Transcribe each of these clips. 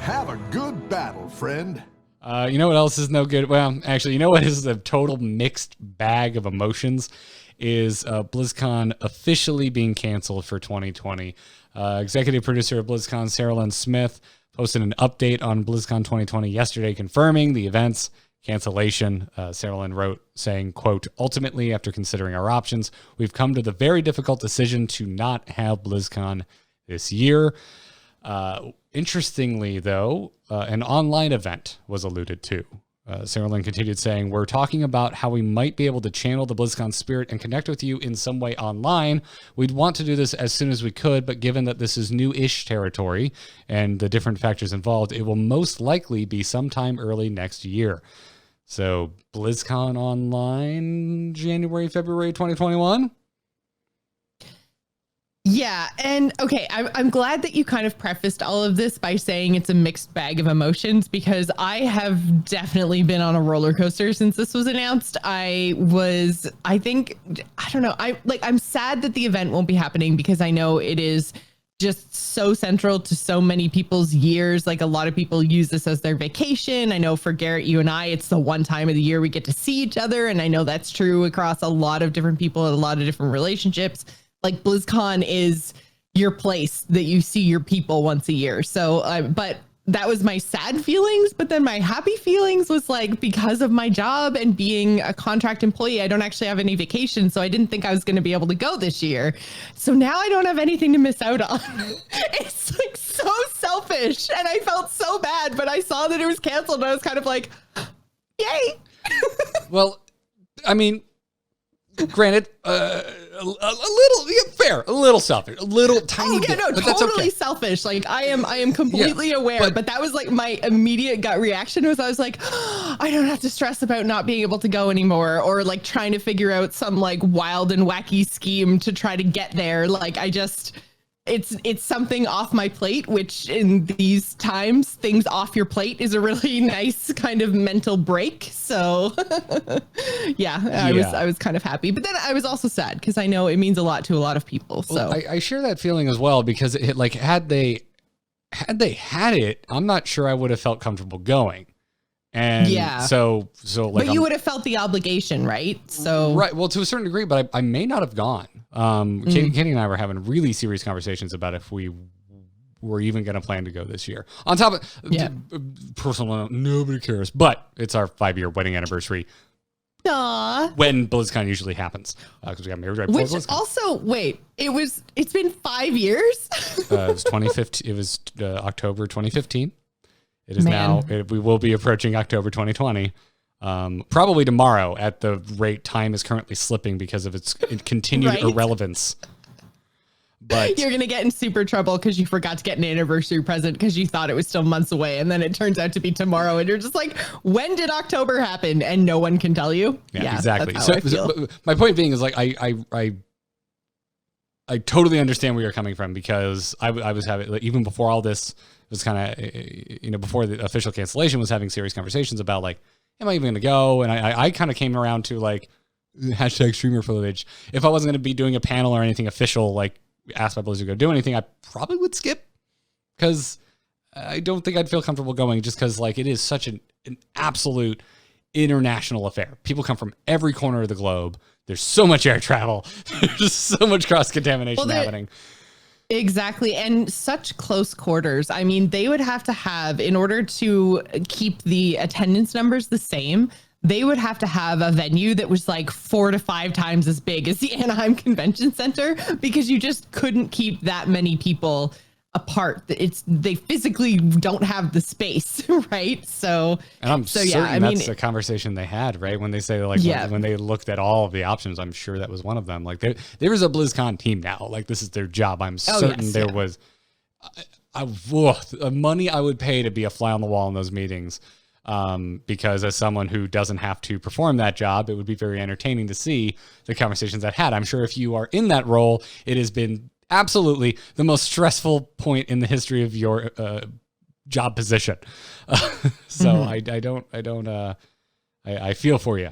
Have a good battle, friend. You know what else is no good? Well, actually, you know what is a total mixed bag of emotions? Is BlizzCon officially being canceled for 2020. Executive producer of BlizzCon, Sarah Lynn Smith, posted an update on BlizzCon 2020 yesterday confirming the event's cancellation. Sarah Lynn wrote saying, quote, "Ultimately, after considering our options, we've come to the very difficult decision to not have BlizzCon this year." Interestingly, though, an online event was alluded to. Sarah Lynn continued saying, "We're talking about how we might be able to channel the BlizzCon spirit and connect with you in some way online. We'd want to do this as soon as we could, but given that this is new-ish territory and the different factors involved, it will most likely be sometime early next year." So BlizzCon online, January, February 2021? Yeah. And okay, I'm glad that you kind of prefaced all of this by saying it's a mixed bag of emotions, because I have definitely been on a roller coaster since this was announced. I'm sad that the event won't be happening because I know it is just so central to so many people's years. Like, a lot of people use this as their vacation. I know for Garrett, you and I, it's the one time of the year we get to see each other. And I know that's true across a lot of different people, a lot of different relationships. Like, BlizzCon is your place that you see your people once a year. So, but that was my sad feelings. But then my happy feelings was like, because of my job and being a contract employee, I don't actually have any vacation. So I didn't think I was going to be able to go this year. So now I don't have anything to miss out on. It's like so selfish. And I felt so bad, but I saw that it was canceled. And I was kind of like, yay. Well, I mean, granted, a little fair, a little selfish, a little tiny bit, no, but that's totally okay. selfish. Like, I am completely aware, but that was like my immediate gut reaction was I was like, I don't have to stress about not being able to go anymore, or like trying to figure out some like wild and wacky scheme to try to get there. Like, it's something off my plate, which in these times, things off your plate is a really nice kind of mental break. So I was kind of happy, but then I was also sad because I know it means a lot to a lot of people. So well, I share that feeling as well, because it, like, had they had it, I'm not sure I would have felt comfortable going. And so like, but you would have felt the obligation, right? So right. Well, to a certain degree, but I may not have gone. Katie and I were having really serious conversations about if we were even going to plan to go this year. On top of personal, nobody cares, but it's our 5-year wedding anniversary. Aww. When BlizzCon usually happens, because we got married right before BlizzCon. Also, wait, it's been 5 years. It was 2015. It was October 2015. It is now. We will be approaching October 2020. Probably tomorrow at the rate time is currently slipping because of its continued irrelevance. But you're going to get in super trouble because you forgot to get an anniversary present because you thought it was still months away. And then it turns out to be tomorrow. And you're just like, when did October happen? And no one can tell you. Yeah, exactly. So my point being is, like, I totally understand where you're coming from, because I was having, like, even before all this was kind of, before the official cancellation, was having serious conversations about, like, am I even going to go? And I kind of came around to, like, hashtag streamer footage. If I wasn't going to be doing a panel or anything official, like, asked by Blizzard to go do anything, I probably would skip, because I don't think I'd feel comfortable going, just because, like, it is such an absolute international affair. People come from every corner of the globe. There's so much air travel. There's so much cross-contamination happening. Exactly. And such close quarters. I mean, they would have to have, in order to keep the attendance numbers the same, they would have to have a venue that was like 4 to 5 times as big as the Anaheim Convention Center, because you just couldn't keep that many people apart. They physically don't have the space, right? So, and I'm certain that's a conversation they had, right? When they say, like, when they looked at all of the options, I'm sure that was one of them. Like, there is a BlizzCon team now. Like, this is their job. I'm certain there was money I would pay to be a fly on the wall in those meetings. Because as someone who doesn't have to perform that job, it would be very entertaining to see the conversations that had. I'm sure if you are in that role, it has been absolutely the most stressful point in the history of your job position. So I feel for you.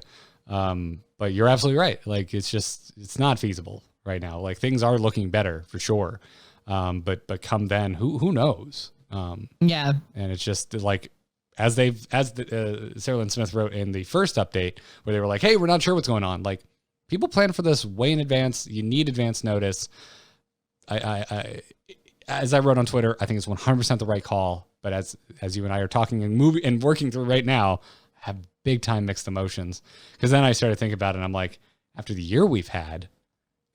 But But you're absolutely right. Like, it's not feasible right now. Like, things are looking better for sure. But come then, who knows? Yeah. And it's just like, Sarah Lynn Smith wrote in the first update where they were like, hey, we're not sure what's going on. Like, people plan for this way in advance. You need advance notice. As I wrote on Twitter, I think it's 100% the right call. But as you and I are talking and moving and working through right now, I have big time mixed emotions. Because then I started thinking about it, and I'm like, after the year we've had,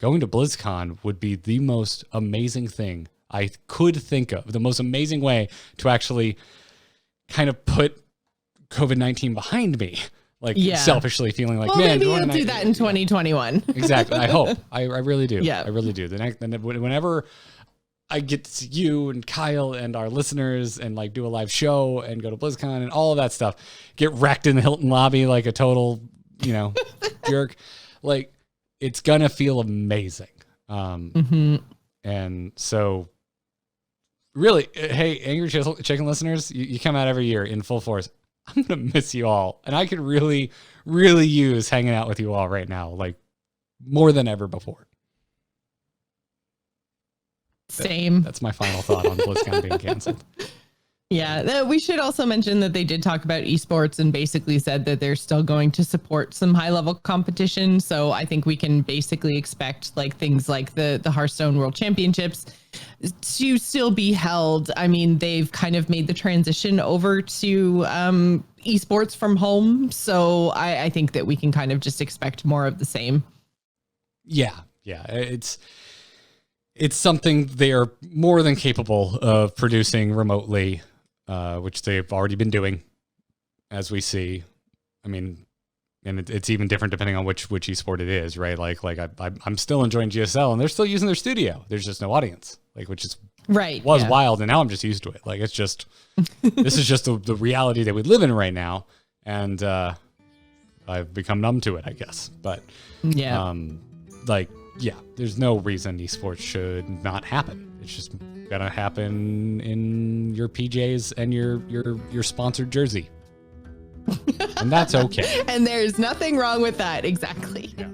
going to BlizzCon would be the most amazing thing I could think of. The most amazing way to actually kind of put COVID-19 behind me. Like, selfishly feeling like, man, maybe you'll do that in 2021. Exactly. I hope. I really do. Yeah. I really do. Whenever I get to see you and Kyle and our listeners and like do a live show and go to BlizzCon and all of that stuff, get wrecked in the Hilton lobby like a total, jerk. Like, it's going to feel amazing. And so really, hey, Angry Chicken listeners, you come out every year in full force. I'm going to miss you all. And I could really, really use hanging out with you all right now, like more than ever before. Same. That's my final thought on BlizzCon being canceled. Yeah, we should also mention that they did talk about esports and basically said that they're still going to support some high level competition. So I think we can basically expect like things like the Hearthstone World Championships to still be held. I mean, they've kind of made the transition over to esports from home. So I think that we can kind of just expect more of the same. Yeah. It's something they are more than capable of producing remotely, which they've already been doing, as we see. I mean, and it's even different depending on which esport it is, right? Like I'm still enjoying GSL, and they're still using their studio. There's just no audience, like, which is wild, and now I'm just used to it. Like, it's just this is just the reality that we live in right now, and I've become numb to it, I guess. But there's no reason esports should not happen. It's just gonna happen in your PJs and your sponsored jersey. And that's okay. And there's nothing wrong with that. Exactly. Yeah.